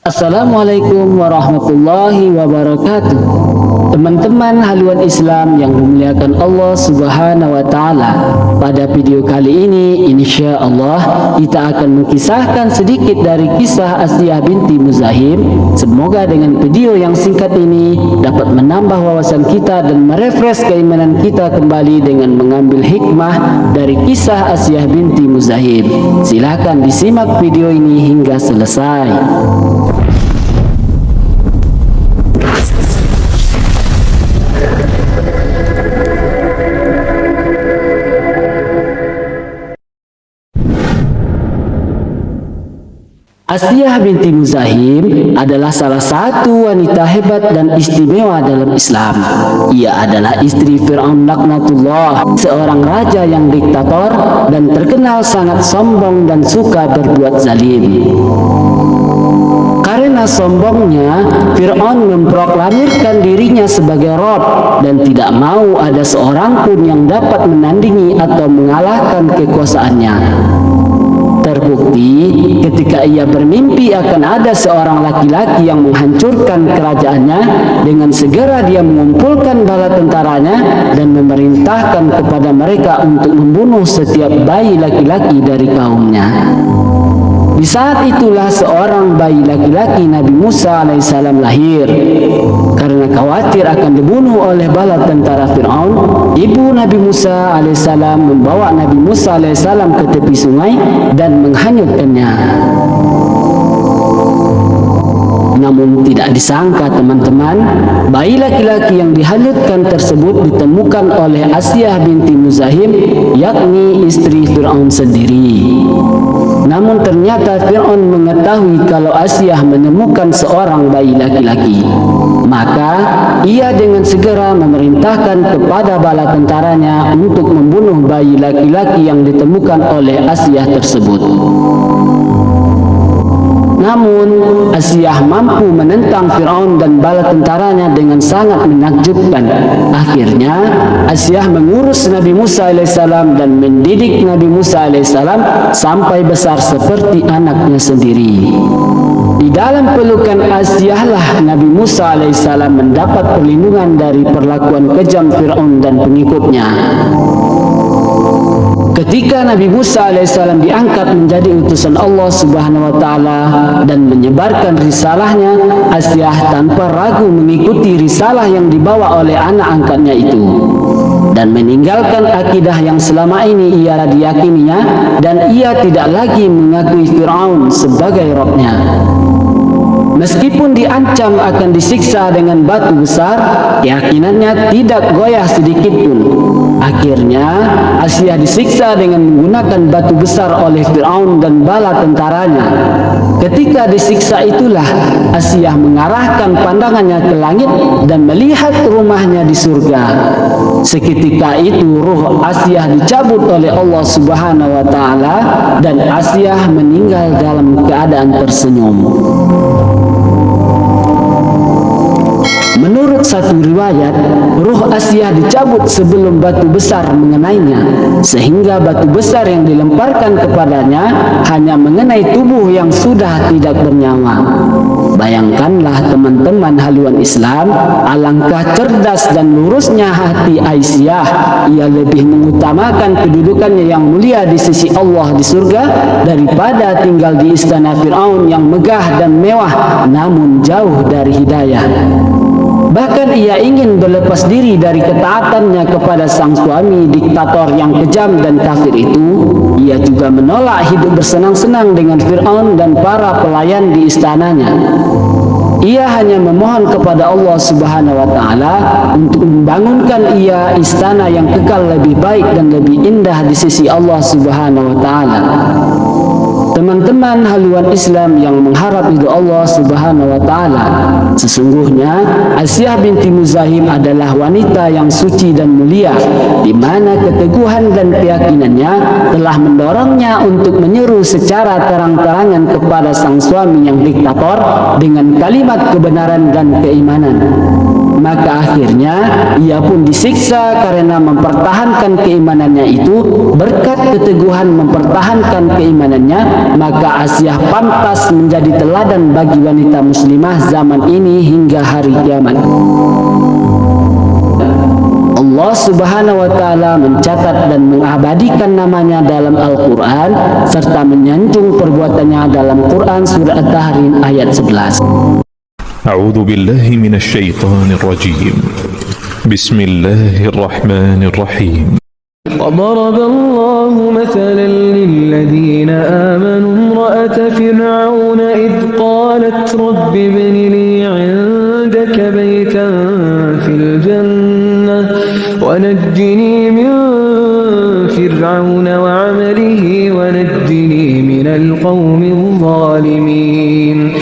Assalamualaikum warahmatullahi wabarakatuh. Teman-teman haluan Islam yang dimuliakan Allah Subhanahu wa taala. Pada video kali ini insya Allah kita akan mengisahkan sedikit dari kisah Asiyah binti Muzahim. Semoga dengan video yang singkat ini dapat menambah wawasan kita dan merefresh keimanan kita kembali dengan mengambil hikmah dari kisah Asiyah binti Muzahim. Silakan disimak video ini hingga selesai. Asiyah binti Muzahim adalah salah satu wanita hebat dan istimewa dalam Islam. Ia adalah istri Fir'aun laknatullah, seorang raja yang diktator dan terkenal sangat sombong dan suka berbuat zalim. Karena sombongnya, Fir'aun memproklamirkan dirinya sebagai Rabb dan tidak mau ada seorang pun yang dapat menandingi atau mengalahkan kekuasaannya. Terbukti ketika ia bermimpi akan ada seorang laki-laki yang menghancurkan kerajaannya, dengan segera dia mengumpulkan bala tentaranya dan memerintahkan kepada mereka untuk membunuh setiap bayi laki-laki dari kaumnya. Di saat itulah seorang bayi laki-laki Nabi Musa alaihissalam lahir. Karena khawatir akan dibunuh oleh bala tentara Fir'aun, ibu Nabi Musa alaihissalam membawa Nabi Musa alaihissalam ke tepi sungai dan menghanyutkannya. Namun tidak disangka teman-teman, bayi laki-laki yang dihanyutkan tersebut ditemukan oleh Asiyah binti Muzahim, yakni istri Fir'aun sendiri. Namun ternyata Fir'aun mengetahui kalau Asiyah menemukan seorang bayi laki-laki. Maka ia dengan segera memerintahkan kepada bala tentaranya untuk membunuh bayi laki-laki yang ditemukan oleh Asiyah tersebut. Namun Asiyah mampu menentang Fir'aun dan bala tentaranya dengan sangat menakjubkan. Akhirnya Asiyah mengurus Nabi Musa alaihissalam dan mendidik Nabi Musa alaihissalam sampai besar seperti anaknya sendiri. Di dalam pelukan Asiyah lah Nabi Musa alaihissalam mendapat perlindungan dari perlakuan kejam Fir'aun dan pengikutnya. Ketika Nabi Musa alaihissalam diangkat menjadi utusan Allah Subhanahu wa taala dan menyebarkan risalahnya, Asiyah tanpa ragu mengikuti risalah yang dibawa oleh anak angkatnya itu dan meninggalkan akidah yang selama ini ia diyakininya, dan ia tidak lagi mengakui Fir'aun sebagai Rabbnya. Meskipun diancam akan disiksa dengan batu besar, keyakinannya tidak goyah sedikit pun. Akhirnya Asiyah disiksa dengan menggunakan batu besar oleh Fir'aun dan bala tentaranya. Ketika disiksa itulah Asiyah mengarahkan pandangannya ke langit dan melihat rumahnya di surga. Seketika itu ruh Asiyah dicabut oleh Allah Subhanahu wa taala dan Asiyah meninggal dalam keadaan tersenyum. Menurut satu riwayat, ruh Asiyah dicabut sebelum batu besar mengenainya, sehingga batu besar yang dilemparkan kepadanya hanya mengenai tubuh yang sudah tidak bernyawa. Bayangkanlah teman-teman haluan Islam, alangkah cerdas dan lurusnya hati Aisyah. Ia lebih mengutamakan kedudukannya yang mulia di sisi Allah di surga daripada tinggal di istana Fir'aun yang megah dan mewah namun jauh dari hidayah. Bahkan ia ingin berlepas diri dari ketaatannya kepada sang suami diktator yang kejam dan kafir itu. Ia juga menolak hidup bersenang-senang dengan Fir'aun dan para pelayan di istananya. Ia hanya memohon kepada Allah Subhanahu wa taala untuk membangunkan ia istana yang kekal lebih baik dan lebih indah di sisi Allah Subhanahu wa taala. Teman-teman haluan Islam yang mengharap ridho Allah Subhanahu wa taala, sesungguhnya Asiyah binti Muzahim adalah wanita yang suci dan mulia, di mana keteguhan dan keyakinannya telah mendorongnya untuk menyeru secara terang-terangan kepada sang suami yang diktator dengan kalimat kebenaran dan keimanan. maka akhirnya ia pun disiksa karena mempertahankan keimanannya itu. Berkat keteguhan mempertahankan keimanannya, maka Asiyah pantas menjadi teladan bagi wanita muslimah zaman ini hingga hari kiamat. Allah Subhanahu wa taala mencatat dan mengabadikan namanya dalam Al-Qur'an serta menyanjung perbuatannya dalam Quran surah At-Tahrim ayat 11. A'udzu billahi minasy syaithanir rajim. Bismillahirrahmanirrahim. وضرب الله مثلا للذين آمنوا امرأة فرعون إذ قالت رب ابن لي عندك بيتا في الجنة ونجني من فرعون وعمله ونجني من القوم الظالمين.